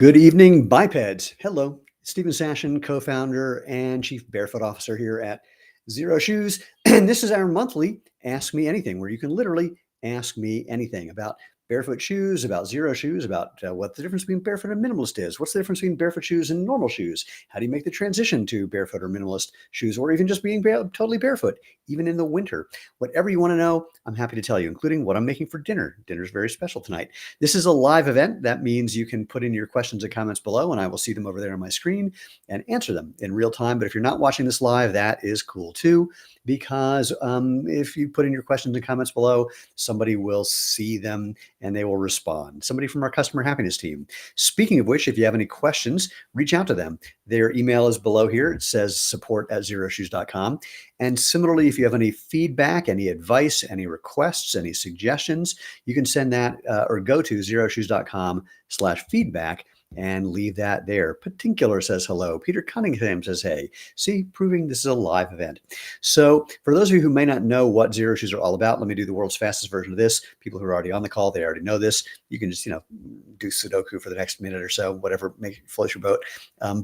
Good evening, bipeds. Hello, Stephen Sashen, co-founder and chief barefoot officer here at Xero Shoes. And this is our monthly Ask Me Anything, where you can literally ask me anything about barefoot shoes, about Xero shoes, about what the difference between barefoot and minimalist is. What's the difference between barefoot shoes and normal shoes? How do you make the transition to barefoot or minimalist shoes, or even just being totally barefoot, even in the winter? Whatever you want to know, I'm happy to tell you, including what I'm making for dinner. Dinner's very special tonight. This is a live event. That means you can put in your questions and comments below, and I will see them over there on my screen and answer them in real time. But if you're not watching this live, that is cool too, because if you put in your questions and comments below, somebody will see them and they will respond. Somebody from our customer happiness team. Speaking of which, if you have any questions, reach out to them. Their email is below here. It says support@xeroshoes.com. And similarly, if you have any feedback, any advice, any requests, any suggestions, you can send that or go to xeroshoes.com/feedback and leave that there. Particular says hello. Peter Cunningham says, hey. See, proving this is a live event. So for those of you who may not know what Xero Shoes are all about, let me do the world's fastest version of this. People who are already on the call, they already know this. You can just, do Sudoku for the next minute or so, whatever floats your boat.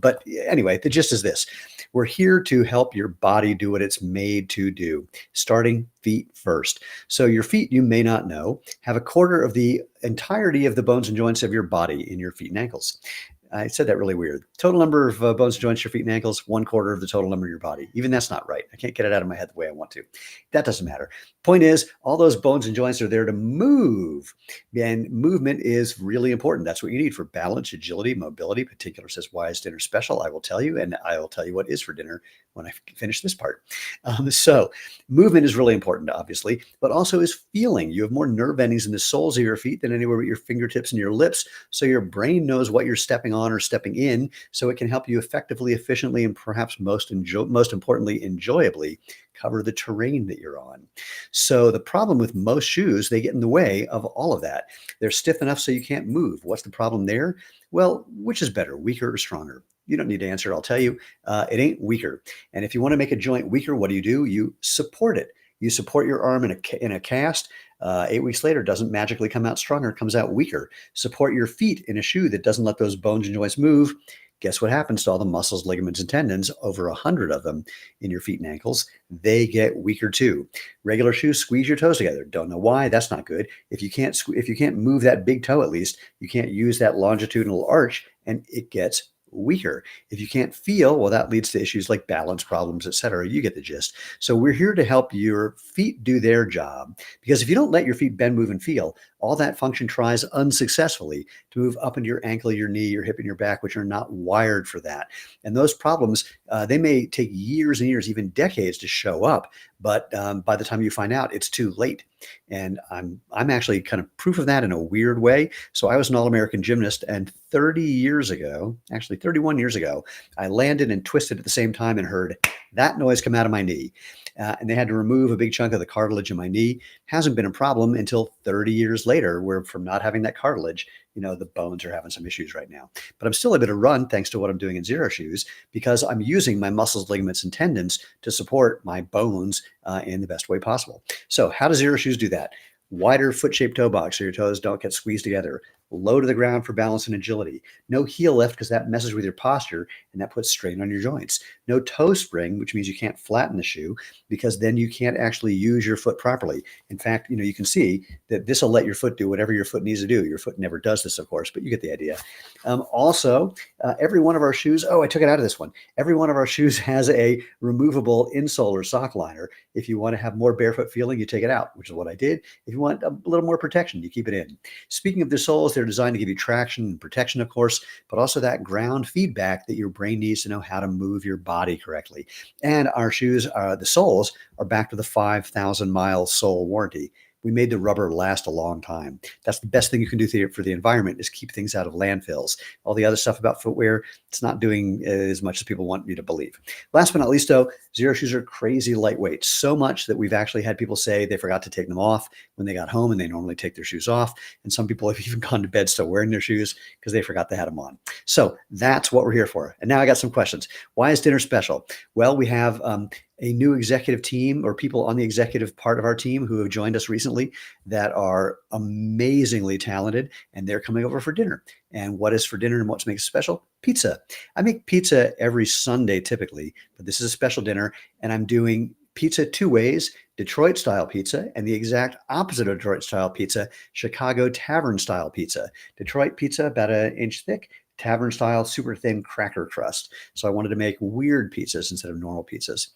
But anyway, the gist is this. We're here to help your body do what it's made to do, starting feet first. So your feet, you may not know, have a quarter of the entirety of the bones and joints of your body in your feet and ankles. I said that really weird. Total number of bones and joints, your feet and ankles, 1/4 of the total number of your body. Even that's not right. I can't get it out of my head the way I want to. That doesn't matter. Point is, all those bones and joints are there to move. And movement is really important. That's what you need for balance, agility, mobility. Particular says, why is dinner special? I will tell you, and I will tell you what is for dinner when I finish this part. So movement is really important, obviously, but also is feeling. You have more nerve endings in the soles of your feet than anywhere but your fingertips and your lips. So your brain knows what you're stepping on or stepping in, so it can help you effectively, efficiently, and perhaps most importantly, enjoyably cover the terrain that you're on. So the problem with most shoes, they get in the way of all of that. They're stiff enough so you can't move. What's the problem there? Well, which is better, weaker or stronger? You don't need to answer. I'll tell you, it ain't weaker. And if you want to make a joint weaker, what do? You support it. You support your arm in a cast. 8 weeks later, doesn't magically come out stronger, it comes out weaker. Support your feet in a shoe that doesn't let those bones and joints move. Guess what happens to all the muscles, ligaments, and tendons, over 100 of them in your feet and ankles? They get weaker too. Regular shoes squeeze your toes together. Don't know why. That's not good. If you can't move that big toe, at least, you can't use that longitudinal arch, and it gets weaker. If you can't feel, well, that leads to issues like balance problems, etc. You get the gist. So we're here to help your feet do their job, because if you don't let your feet bend, move, and feel, all that function tries unsuccessfully to move up into your ankle, your knee, your hip, and your back, which are not wired for that. And those problems, they may take years and years, even decades to show up. But by the time you find out, it's too late. And I'm actually kind of proof of that in a weird way. So I was an All-American gymnast, and 30 years ago, actually 31 years ago, I landed and twisted at the same time and heard that noise come out of my knee. And they had to remove a big chunk of the cartilage in my knee. Hasn't been a problem until 30 years later, where from not having that cartilage, the bones are having some issues right now. But I'm still able to run thanks to what I'm doing in Xero Shoes, because I'm using my muscles, ligaments, and tendons to support my bones in the best way possible. So how does Xero Shoes do that? Wider foot-shaped toe box so your toes don't get squeezed together. Low to the ground for balance and agility. No heel lift, because that messes with your posture and that puts strain on your joints. No toe spring, which means you can't flatten the shoe, because then you can't actually use your foot properly. In fact, you can see that this will let your foot do whatever your foot needs to do. Your foot never does this, of course, but you get the idea. Also, every one of our shoes, I took it out of this one. Every one of our shoes has a removable insole or sock liner. If you want to have more barefoot feeling, you take it out, which is what I did. If you want a little more protection, you keep it in. Speaking of the soles, they're designed to give you traction and protection, of course, but also that ground feedback that your brain needs to know how to move your body correctly. And our shoes, the soles, are backed with a 5,000-mile sole warranty. We made the rubber last a long time. That's the best thing you can do for the environment, is keep things out of landfills. All the other stuff about footwear, it's not doing as much as people want you to believe. Last but not least, though, Xero Shoes are crazy lightweight. So much that we've actually had people say they forgot to take them off when they got home, and they normally take their shoes off. And some people have even gone to bed still wearing their shoes because they forgot they had them on. So that's what we're here for. And now I got some questions. Why is dinner special? Well, we have a new executive team, or people on the executive part of our team who have joined us recently that are amazingly talented, and they're coming over for dinner. And what is for dinner and what makes it special? Pizza. I make pizza every Sunday typically, but this is a special dinner, and I'm doing pizza two ways: Detroit style pizza, and the exact opposite of Detroit style pizza, Chicago tavern style pizza. Detroit pizza about an inch thick, tavern style super thin cracker crust. So I wanted to make weird pizzas instead of normal pizzas.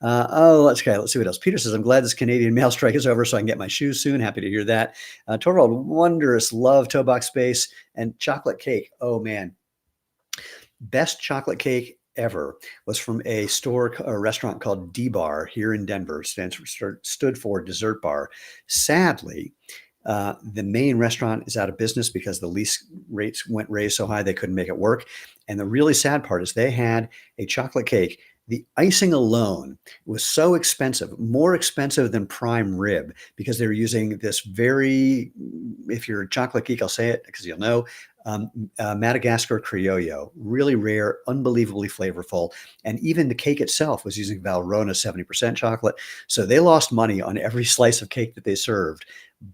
Let's see what else. Peter says, I'm glad this Canadian mail strike is over so I can get my shoes soon. Happy to hear that. Torvald, wondrous, love toe box space and chocolate cake. Oh man, best chocolate cake ever was from a restaurant called D-Bar here in Denver. Stood for dessert bar. Sadly, the main restaurant is out of business because the lease rates raised so high they couldn't make it work. And the really sad part is they had a chocolate cake. The icing alone was so expensive, more expensive than prime rib, because they were using this very, if you're a chocolate geek, I'll say it because you'll know, Madagascar Criollo, really rare, unbelievably flavorful. And even the cake itself was using Valrhona 70% chocolate. So they lost money on every slice of cake that they served,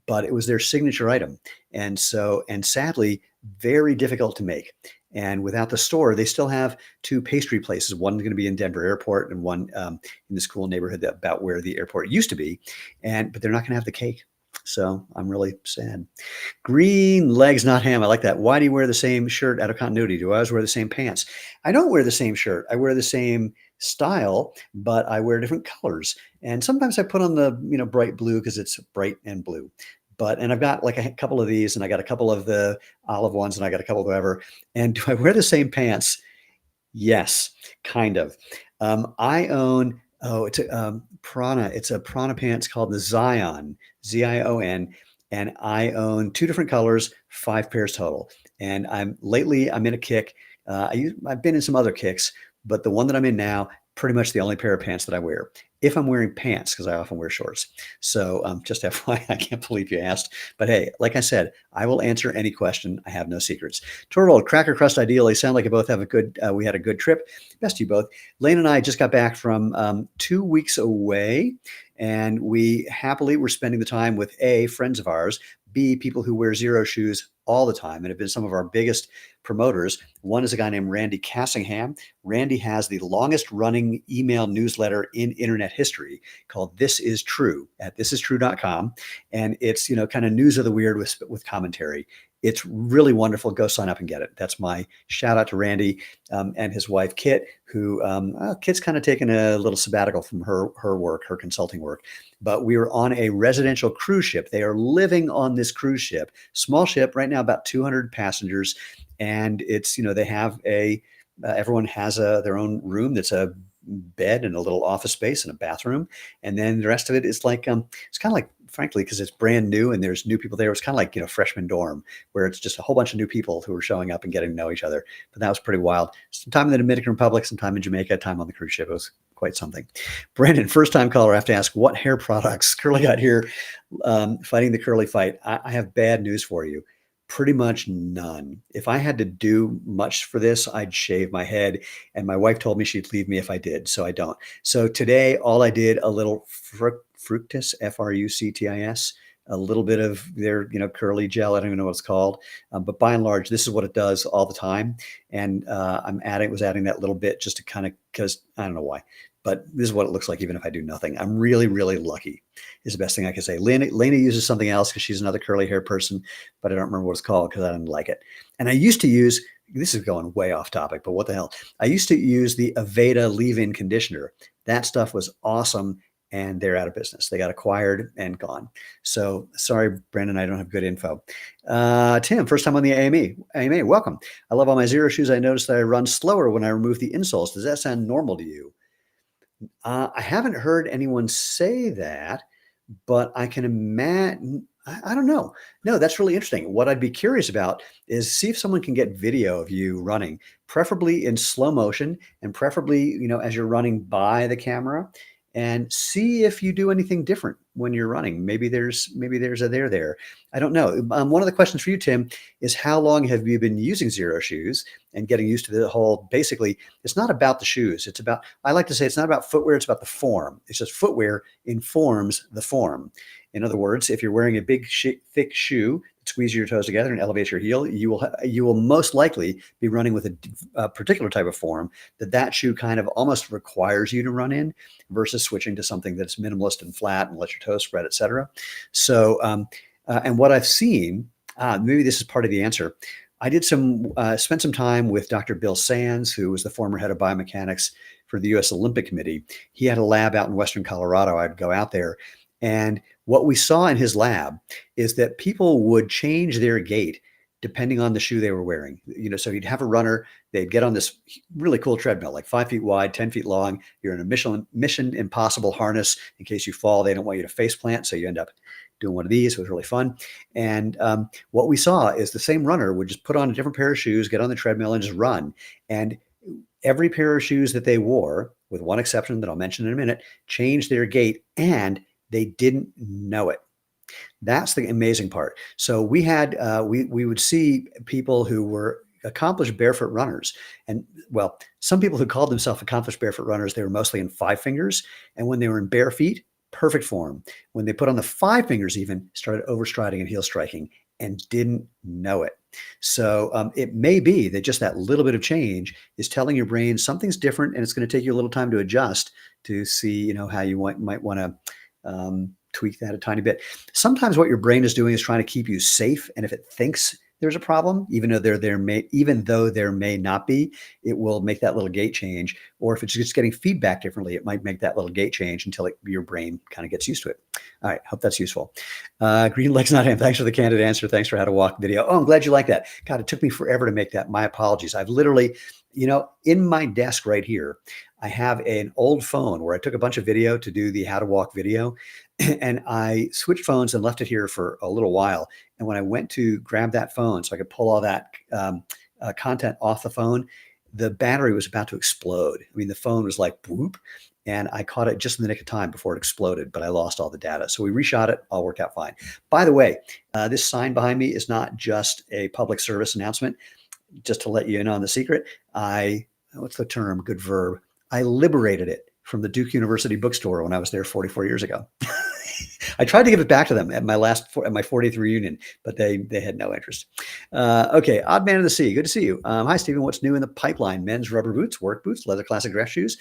but it was their signature item. And sadly, very difficult to make. And without the store, they still have two pastry places. One's going to be in Denver Airport, and one in this cool neighborhood about where the airport used to be. But they're not going to have the cake. So I'm really sad. Green legs, not ham. I like that. Why do you wear the same shirt out of continuity? Do I always wear the same pants? I don't wear the same shirt. I wear the same style, but I wear different colors. And sometimes I put on the bright blue because it's bright and blue. And I've got like a couple of these, and I got a couple of the olive ones, and I got a couple of whatever. And do I wear the same pants? Yes, kind of. I own, it's a Prana. It's a Prana pants called the Zion, Zion, and I own two different colors, 5 pairs total. And I'm in a kick. I've been in some other kicks, but the one that I'm in now, pretty much the only pair of pants that I wear, if I'm wearing pants, because I often wear shorts. So just FYI, I can't believe you asked. But hey, like I said, I will answer any question. I have no secrets. Torvald, cracker crust ideally. Sound like you both have we had a good trip. Best of you both. Lane and I just got back from 2 weeks away, and we happily were spending the time with A, friends of ours, B, people who wear Xero shoes all the time and have been some of our biggest promoters. One is a guy named Randy Cassingham. Randy has the longest running email newsletter in internet history called This Is True at thisistrue.com. And it's, kind of news of the weird with commentary. It's really wonderful. Go sign up and get it. That's my shout out to Randy and his wife, Kit, who Kit's kind of taken a little sabbatical from her work, her consulting work. But we were on a residential cruise ship. They are living on this cruise ship, small ship right now, about 200 passengers. And it's, they have everyone has their own room that's a bed and a little office space and a bathroom. And then the rest of it is like, it's kind of like, frankly, because it's brand new and there's new people there. It's kind of like, freshman dorm, where it's just a whole bunch of new people who are showing up and getting to know each other. But that was pretty wild. Some time in the Dominican Republic, some time in Jamaica, time on the cruise ship. It was quite something. Brandon, first time caller, I have to ask, what hair products? Curly got here fighting the curly fight. I have bad news for you. Pretty much none. If I had to do much for this, I'd shave my head. And my wife told me she'd leave me if I did, so I don't. So today, all I did, a little fructis, Fructis, a little bit of their, curly gel. I don't even know what it's called. But by and large, this is what it does all the time. And was adding that little bit just to kind of, because I don't know why. But this is what it looks like even if I do nothing. I'm really, really lucky is the best thing I can say. Lena uses something else because she's another curly hair person, but I don't remember what it's called because I didn't like it. And I used to use, this is going way off topic, but what the hell? I used to use the Aveda leave-in conditioner. That stuff was awesome, and they're out of business. They got acquired and gone. So sorry, Brandon, I don't have good info. Tim, first time on the AMA, welcome. I love all my Xero shoes. I noticed that I run slower when I remove the insoles. Does that sound normal to you? I haven't heard anyone say that, but I can imagine, I don't know. No, that's really interesting. What I'd be curious about is see if someone can get video of you running, preferably in slow motion and preferably, as you're running by the camera. and see if you do anything different when you're running. Maybe there's a there. I don't know. One of the questions for you, Tim, is how long have you been using Xero shoes and getting used to the whole, basically, it's not about the shoes. It's about, I like to say it's not about footwear, it's about the form. It's just footwear informs the form. In other words, if you're wearing a big, thick shoe that squeezes your toes together and elevates your heel, you will most likely be running with a particular type of form that shoe kind of almost requires you to run in, versus switching to something that's minimalist and flat and let your toes spread, etc. So, and what I've seen, maybe this is part of the answer. I did spent some time with Dr. Bill Sands, who was the former head of biomechanics for the U.S. Olympic Committee. He had a lab out in Western Colorado. I'd go out there, and what we saw in his lab is that people would change their gait depending on the shoe they were wearing. So you'd have a runner, they'd get on this really cool treadmill, like 5 feet wide, 10 feet long. You're in a Mission Impossible harness in case you fall. They don't want you to face plant, so you end up doing one of these. It was really fun. And what we saw is the same runner would just put on a different pair of shoes, get on the treadmill, and just run. And every pair of shoes that they wore, with one exception that I'll mention in a minute, changed their gait, and they didn't know it. That's the amazing part. So we had we would see people who were accomplished barefoot runners, and well, some people who called themselves accomplished barefoot runners, they were mostly in 5 fingers, and when they were in bare feet, perfect form. When they put on the 5 fingers, even started overstriding and heel striking and didn't know it. So it may be that just that little bit of change is telling your brain something's different, and it's going to take you a little time to adjust to see, how you might want to tweak that a tiny bit. Sometimes what your brain is doing is trying to keep you safe, and if it thinks there's a problem, even though there may not be, it will make that little gait change. Or if it's just getting feedback differently, it might make that little gait change until your brain kind of gets used to it. All right, hope that's useful. Green Legs Not Him, thanks for the candid answer. Thanks for how to walk video. Oh, I'm glad you like that. God, it took me forever to make that. My apologies. I've literally, in my desk right here, I have an old phone where I took a bunch of video to do the how to walk video, and I switched phones and left it here for a little while. And when I went to grab that phone so I could pull all that content off the phone, the battery was about to explode. I mean, the phone was like whoop, and I caught it just in the nick of time before it exploded, but I lost all the data. So we reshot it, all worked out fine. By the way, this sign behind me is not just a public service announcement. Just to let you in on the secret, what's the term? Good verb. I liberated it from the Duke University bookstore when I was there 44 years ago. I tried to give it back to them at my 40th reunion, but they had no interest. Okay, Odd Man of the Sea, good to see you. Hi, Stephen. What's new in the pipeline? Men's rubber boots, work boots, leather classic dress shoes.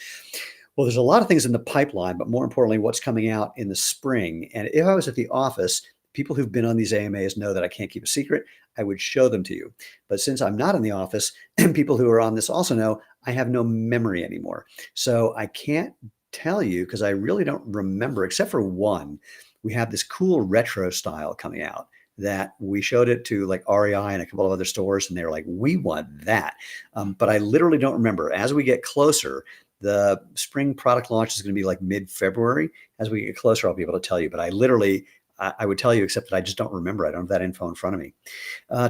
Well, there's a lot of things in the pipeline, but more importantly, what's coming out in the spring. And if I was at the office, people who've been on these AMAs know that I can't keep a secret. I would show them to you. But since I'm not in the office, and people who are on this also know, I have no memory anymore. So I can't tell you because I really don't remember, except for one. We have this cool retro style coming out that we showed it to like REI and a couple of other stores, and they were like, we want that. But I literally don't remember. As we get closer, the spring product launch is going to be like mid-February. As we get closer, I'll be able to tell you. But I would tell you, except that I just don't remember. I don't have that info in front of me.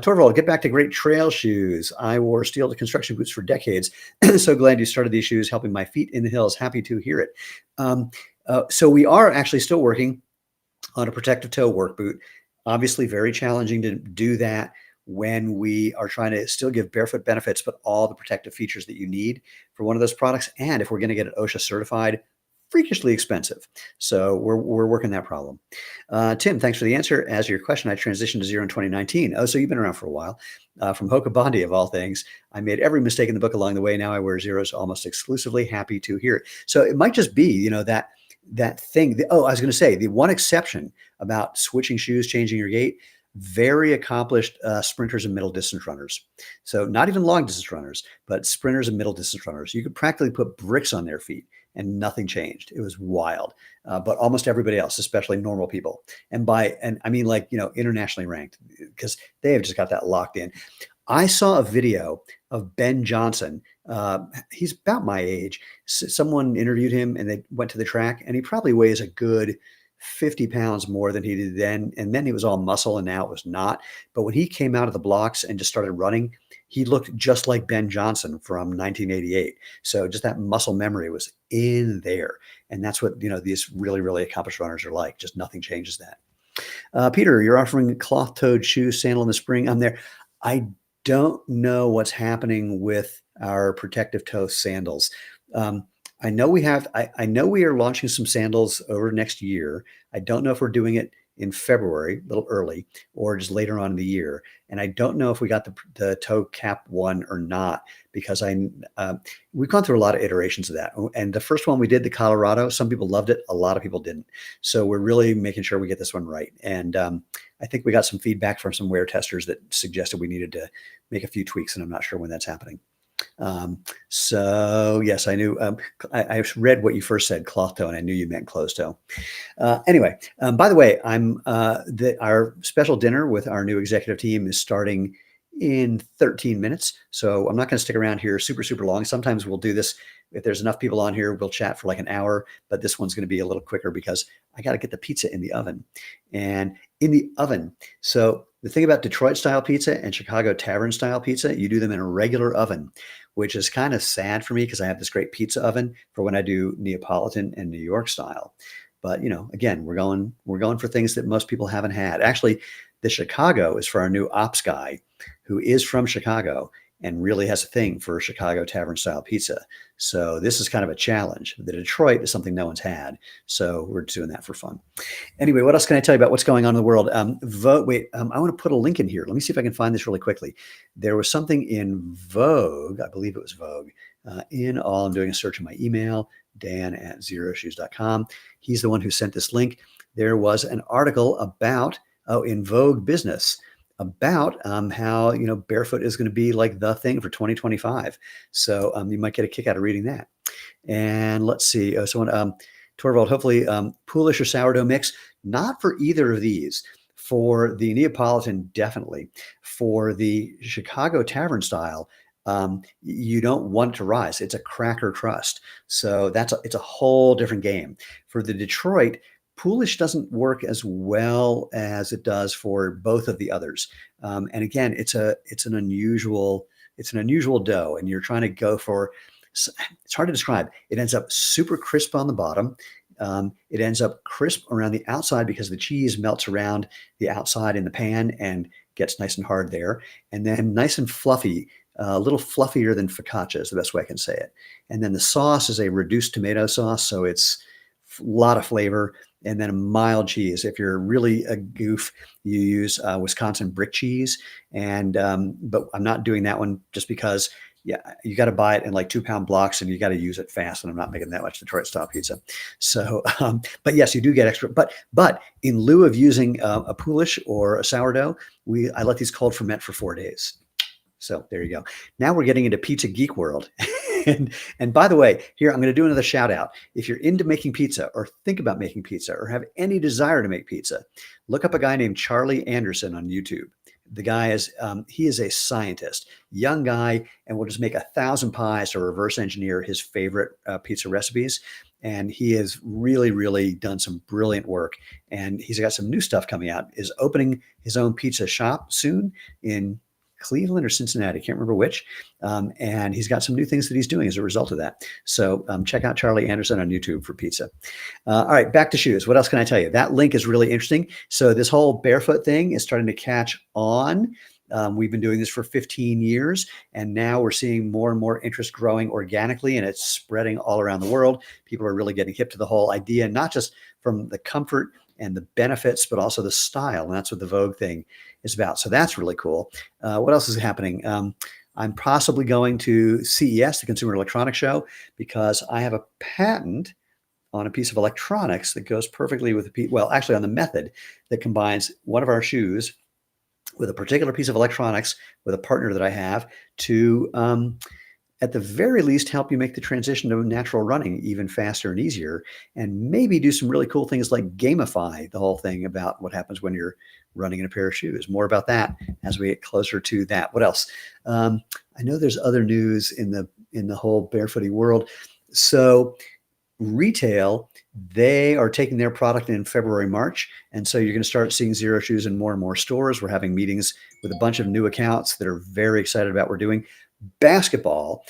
Torvald, get back to great trail shoes. I wore steel to construction boots for decades. So glad you started these shoes, helping my feet in the hills. Happy to hear it. So we are actually still working on a protective toe work boot. Obviously very challenging to do that when we are trying to still give barefoot benefits, but all the protective features that you need for one of those products. And if we're going to get it OSHA certified, freakishly expensive. So we're working that problem. Tim, thanks for the answer. As your question, I transitioned to Xero in 2019. Oh, so you've been around for a while. From Hoka Bondi, of all things. I made every mistake in the book along the way. Now I wear Xeros almost exclusively. Happy to hear it. So it might just be, that thing. I was going to say, the one exception about switching shoes, changing your gait, very accomplished sprinters and middle distance runners. So not even long distance runners, but sprinters and middle distance runners. You could practically put bricks on their feet and nothing changed. It was wild. But almost everybody else, especially normal people, and I mean like, internationally ranked, because they have just got that locked in. I saw a video of Ben Johnson. He's about my age. Someone interviewed him and they went to the track, and he probably weighs a good 50 pounds more than he did then. And then he was all muscle, and now it was not. But when he came out of the blocks and just started running, he looked just like Ben Johnson from 1988. So just that muscle memory was in there. And that's what, these really, really accomplished runners are like. Just nothing changes that. Peter, you're offering cloth-toed shoe sandal in the spring. I'm there. I don't know what's happening with our protective toe sandals. I know I know we are launching some sandals over next year. I don't know if we're doing it in February, a little early, or just later on in the year. And I don't know if we got the toe cap one or not, because we've gone through a lot of iterations of that. And the first one we did, the Colorado, some people loved it, a lot of people didn't. So we're really making sure we get this one right. And I think we got some feedback from some wear testers that suggested we needed to make a few tweaks, and I'm not sure when that's happening. So yes, I knew, I read what you first said, cloth toe, and I knew you meant closed toe. Anyway, by the way, our special dinner with our new executive team is starting in 13 minutes. So I'm not going to stick around here super, super long. Sometimes we'll do this. If there's enough people on here, we'll chat for like an hour, but this one's going to be a little quicker because I got to get the pizza in the oven. And in the oven, so the thing about Detroit style pizza and Chicago tavern style pizza, you do them in a regular oven, which is kind of sad for me because I have this great pizza oven for when I do Neapolitan and New York style. But again, we're going for things that most people haven't had. Actually, the Chicago is for our new ops guy who is from Chicago and really has a thing for Chicago tavern style pizza. So this is kind of a challenge. The Detroit is something no one's had. So we're doing that for fun. Anyway, what else can I tell you about what's going on in the world? Vogue. Wait, I want to put a link in here. Let me see if I can find this really quickly. There was something in Vogue. I believe it was Vogue. I'm doing a search in my email, dan@xeroshoes.com. He's the one who sent this link. There was an article about, in Vogue Business, about how barefoot is going to be like the thing for 2025. So you might get a kick out of reading that. And let's see. Torvald, hopefully poolish or sourdough mix. Not for either of these. For the Neapolitan, definitely. For the Chicago tavern style, you don't want it to rise. It's a cracker crust. So it's a whole different game. For the Detroit, poolish doesn't work as well as it does for both of the others. And again, it's an unusual dough, and you're trying to go for, it's hard to describe. It ends up super crisp on the bottom. It ends up crisp around the outside because the cheese melts around the outside in the pan and gets nice and hard there. And then nice and fluffy, a little fluffier than focaccia is the best way I can say it. And then the sauce is a reduced tomato sauce, so it's a lot of flavor. And then a mild cheese. If you're really a goof, you use Wisconsin brick cheese. And but I'm not doing that one just because, you got to buy it in like 2-pound blocks and you got to use it fast. And I'm not making that much Detroit style pizza. So, but yes, you do get extra. But in lieu of using a poolish or a sourdough, I let these cold ferment for 4 days. So there you go. Now we're getting into pizza geek world. And by the way, here, I'm going to do another shout out. If you're into making pizza or think about making pizza or have any desire to make pizza, look up a guy named Charlie Anderson on YouTube. The guy he is a scientist, young guy, and will just make 1,000 pies to reverse engineer his favorite pizza recipes. And he has really, really done some brilliant work. And he's got some new stuff coming out. Is opening his own pizza shop soon in Cleveland or Cincinnati, can't remember which. And he's got some new things that he's doing as a result of that. So check out Charlie Anderson on YouTube for pizza. All right, back to shoes. What else can I tell you? That link is really interesting. So this whole barefoot thing is starting to catch on. We've been doing this for 15 years, and now we're seeing more and more interest growing organically, and it's spreading all around the world. People are really getting hip to the whole idea, not just from the comfort and the benefits, but also the style. And that's what the Vogue thing is about. So that's really cool. What else is happening? I'm possibly going to CES, the Consumer Electronics Show, because I have a patent on a piece of electronics that goes perfectly with actually on the method that combines one of our shoes with a particular piece of electronics with a partner that I have to, at the very least, help you make the transition to natural running even faster and easier, and maybe do some really cool things like gamify the whole thing about what happens when you're running in a pair of shoes. More about that as we get closer to that. What else? I know there's other news in the whole barefooty world. So retail, they are taking their product in February, March. And so you're going to start seeing Xero shoes in more and more stores. We're having meetings with a bunch of new accounts that are very excited about what we're doing. Basketball,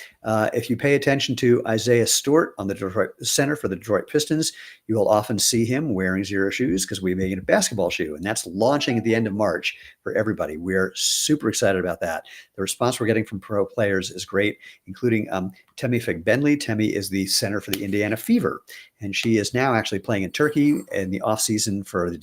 if you pay attention to Isaiah Stewart on the Detroit center for the Detroit Pistons, you will often see him wearing Xero shoes because we made a basketball shoe, and that's launching at the end of March for everybody. We're super excited about that. The response we're getting from pro players is great, including Temi Fig-Benley. Temi is the center for the Indiana Fever, and she is now actually playing in Turkey in the off season for the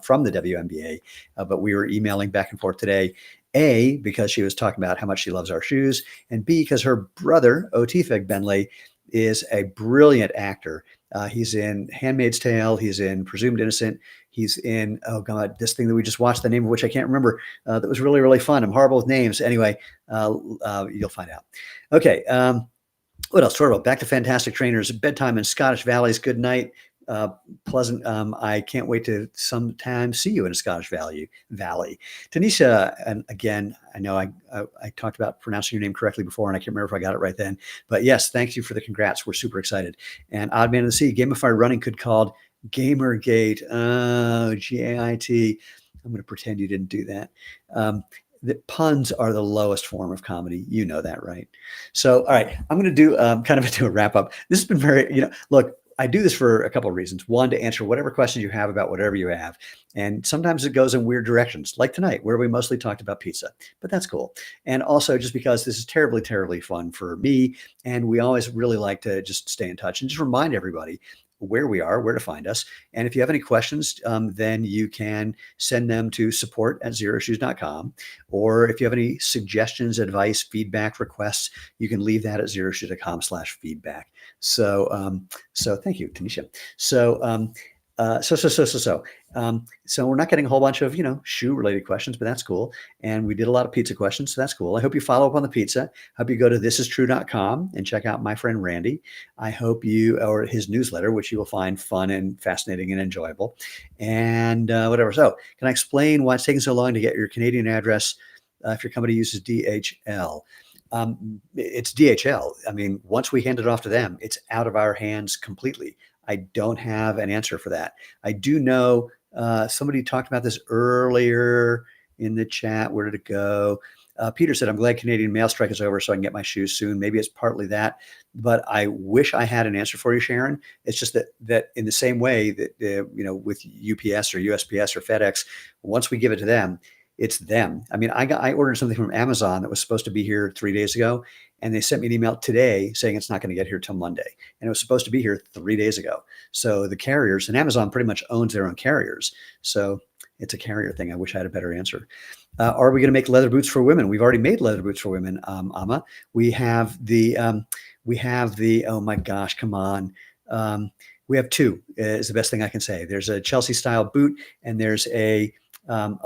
from the WNBA. But we were emailing back and forth today. A, because she was talking about how much she loves our shoes, and B, because her brother, O.T. Fig-Benley, is a brilliant actor. He's in Handmaid's Tale. He's in Presumed Innocent. He's in, oh God, this thing that we just watched, the name of which I can't remember, that was really, really fun. I'm horrible with names. Anyway, you'll find out. Okay. What else? Sort of back to Fantastic Trainers, bedtime in Scottish Valleys. Good night. Pleasant. I can't wait to sometime see you in a Scottish Valley. Tanisha, and again, I know I talked about pronouncing your name correctly before, and I can't remember if I got it right then. But yes, thank you for the congrats. We're super excited. And Odd Man of the Sea, Gamify Running could called Gamergate. Oh, GAIT. I'm going to pretend you didn't do that. The puns are the lowest form of comedy. You know that, right? So, all right, I'm going to do kind of do a wrap up. This has been very, look, I do this for a couple of reasons. One, to answer whatever questions you have about whatever you have. And sometimes it goes in weird directions, like tonight, where we mostly talked about pizza, but that's cool. And also just because this is terribly, terribly fun for me. And we always really like to just stay in touch and just remind everybody where we are, where to find us. And if you have any questions, then you can send them to support@xeroshoes.com. Or if you have any suggestions, advice, feedback, requests, you can leave that at xeroshoes.com/feedback. So thank you, Tanisha. So we're not getting a whole bunch of, shoe related questions, but that's cool. And we did a lot of pizza questions. So that's cool. I hope you follow up on the pizza. I hope you go to thisistrue.com and check out my friend Randy. I hope or his newsletter, which you will find fun and fascinating and enjoyable, and whatever. So can I explain why it's taking so long to get your Canadian address if your company uses DHL? It's DHL. I mean, once we hand it off to them, it's out of our hands completely. I don't have an answer for that. I do know somebody talked about this earlier in the chat. Where did it go? Peter said, I'm glad Canadian mail strike is over so I can get my shoes soon. Maybe it's partly that, but I wish I had an answer for you, Sharon. It's just that in the same way that, with UPS or USPS or FedEx, once we give it to them, it's them. I mean, I ordered something from Amazon that was supposed to be here 3 days ago, and they sent me an email today saying it's not going to get here till Monday, and it was supposed to be here 3 days ago. So the carriers, and Amazon pretty much owns their own carriers, so it's a carrier thing. I wish I had a better answer. Are we going to make leather boots for women? We've already made leather boots for women, Amma. We have the oh my gosh, come on. We have two is the best thing I can say. There's a Chelsea style boot, and there's a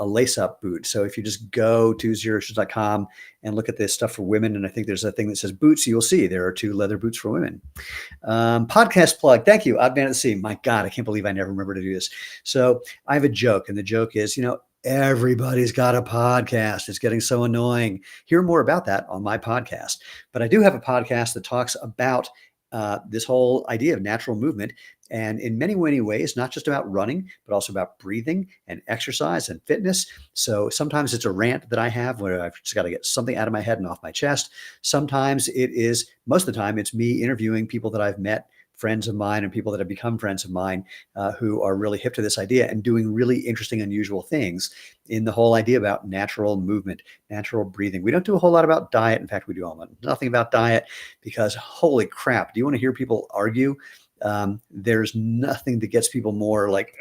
lace-up boot. So if you just go to xeroshoes.com and look at this stuff for women, and I think there's a thing that says boots, you'll see there are two leather boots for women. Podcast plug. Thank you, Odd Man at the Sea. My God, I can't believe I never remember to do this. So I have a joke, and the joke is, everybody's got a podcast. It's getting so annoying. Hear more about that on my podcast. But I do have a podcast that talks about this whole idea of natural movement. And in many, many ways, not just about running, but also about breathing and exercise and fitness. So sometimes it's a rant that I have where I've just got to get something out of my head and off my chest. Sometimes most of the time, it's me interviewing people that I've met, friends of mine, and people that have become friends of mine who are really hip to this idea and doing really interesting, unusual things in the whole idea about natural movement, natural breathing. We don't do a whole lot about diet. In fact, we do almost nothing about diet because holy crap, do you want to hear people argue? There's nothing that gets people more like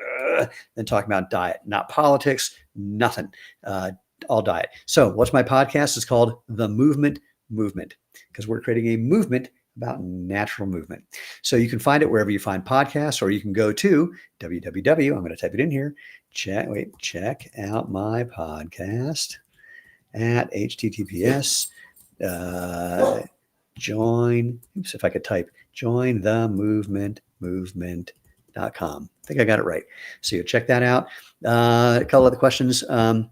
than talking about diet, not politics, nothing, all diet. So what's my podcast? It's called The Movement because we're creating a movement about natural movement. So you can find it wherever you find podcasts, or you can go to www. I'm going to type it in here. Check out my podcast at https join the movement.com. I think I got it right. So you check that out. A couple other questions. Amma,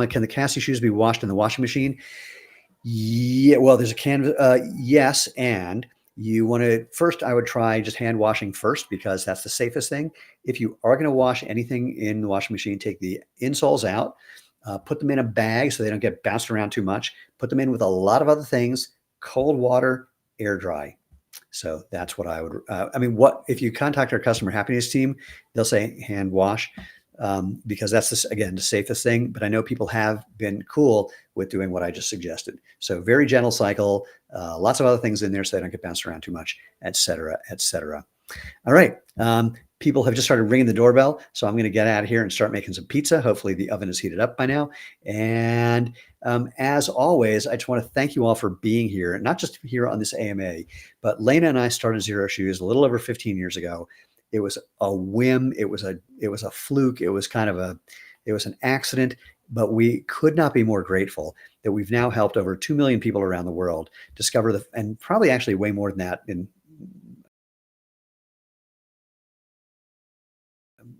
can the Cassie shoes be washed in the washing machine? Yeah, well, there's a canvas. Yes. And you want to first, I would try just hand washing first because that's the safest thing. If you are going to wash anything in the washing machine, take the insoles out Put them in a bag so they don't get bounced around too much. Put them in with a lot of other things, cold water, air dry. So that's what I would, I mean, what if you contact our customer happiness team, they'll say hand wash, because that's this, again, the safest thing. But I know people have been cool with doing what I just suggested. So very gentle cycle, lots of other things in there so they don't get bounced around too much, et cetera, et cetera. All right. People have just started ringing the doorbell, so I'm going to get out of here and start making some pizza. Hopefully the oven is heated up by now. And as always, I just want to thank you all for being here, not just here on this AMA, but Lena and I started Xero Shoes a little over 15 years ago. It was a whim. It was a fluke. It was it was an accident, but we could not be more grateful that we've now helped over 2 million people around the world discover and probably actually way more than that in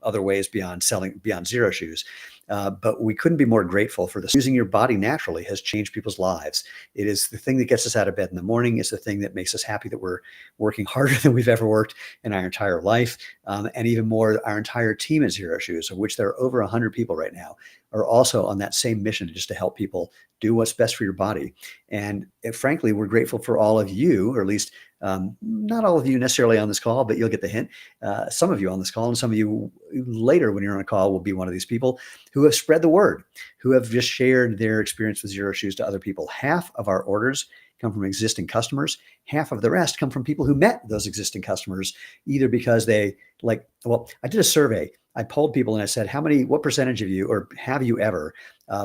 other ways beyond Xero Shoes. But we couldn't be more grateful for this. Using your body naturally has changed people's lives. It is the thing that gets us out of bed in the morning. It's the thing that makes us happy that we're working harder than we've ever worked in our entire life. And even more, our entire team at Xero Shoes, of which there are over 100 people right now, are also on that same mission just to help people do what's best for your body. And frankly, we're grateful for all of you, or at least not all of you necessarily on this call, but you'll get the hint. Some of you on this call and some of you later when you're on a call will be one of these people who have spread the word, who have just shared their experience with Xero Shoes to other people. Half of our orders come from existing customers. Half of the rest come from people who met those existing customers, either because they I did a survey. I polled people and I said, what percentage of you, or have you ever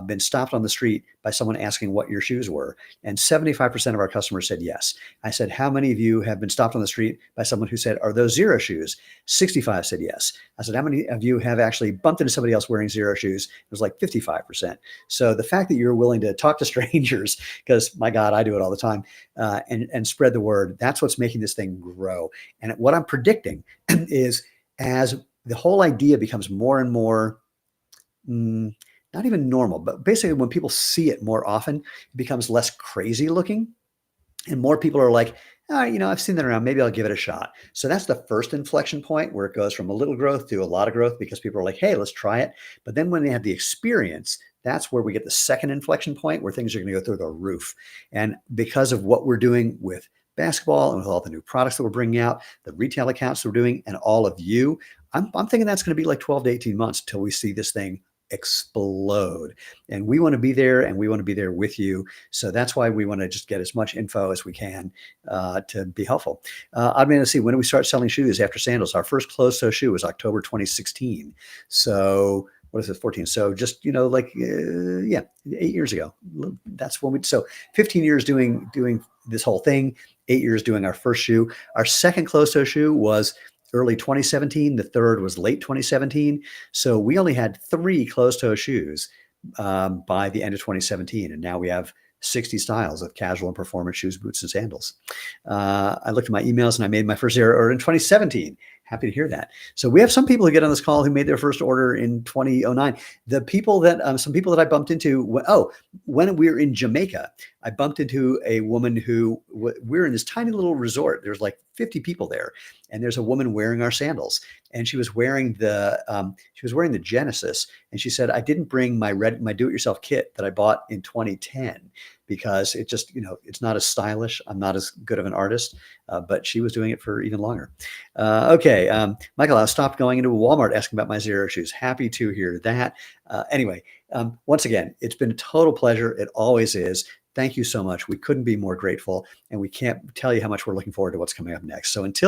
been stopped on the street by someone asking what your shoes were? And 75% of our customers said yes. I said, how many of you have been stopped on the street by someone who said, are those Xero shoes? 65 said yes. I said, how many of you have actually bumped into somebody else wearing Xero shoes? It was like 55%. So the fact that you're willing to talk to strangers, because my God, I do it all the time, and spread the word, that's what's making this thing grow. And what I'm predicting is, as the whole idea becomes more and more, not even normal, but basically when people see it more often, it becomes less crazy looking. And more people are like, I've seen that around. Maybe I'll give it a shot. So that's the first inflection point where it goes from a little growth to a lot of growth, because people are like, hey, let's try it. But then when they have the experience, that's where we get the second inflection point where things are going to go through the roof. And because of what we're doing with basketball and with all the new products that we're bringing out, the retail accounts that we're doing, and all of you, I'm thinking that's going to be like 12 to 18 months till we see this thing explode. And we want to be there, and we want to be there with you. So that's why we want to just get as much info as we can to be helpful. I mean, let's see, when do we start selling shoes after sandals? Our first closed-toe shoe was October 2016. So what is it, 14? So just, 8 years ago. That's when so 15 years doing this whole thing, 8 years doing our first shoe. Our second closed-toe shoe was early 2017. The third was late 2017. So we only had 3 closed-toe shoes by the end of 2017. And now we have 60 styles of casual and performance shoes, boots, and sandals. I looked at my emails and I made my first Xero order in 2017. Happy to hear that. So we have some people who get on this call who made their first order in 2009. The people that, some people that I bumped into, when we were in Jamaica, I bumped into a woman who, we're in this tiny little resort. There's like 50 people there. And there's a woman wearing our sandals. And she was wearing the Genesis. And she said, I didn't bring my do-it-yourself kit that I bought in 2010 because it just, it's not as stylish. I'm not as good of an artist, but she was doing it for even longer. Okay. Michael, I stopped going into a Walmart asking about my Xero shoes. Happy to hear that. Anyway, once again, it's been a total pleasure. It always is. Thank you so much. We couldn't be more grateful, and we can't tell you how much we're looking forward to what's coming up next. So until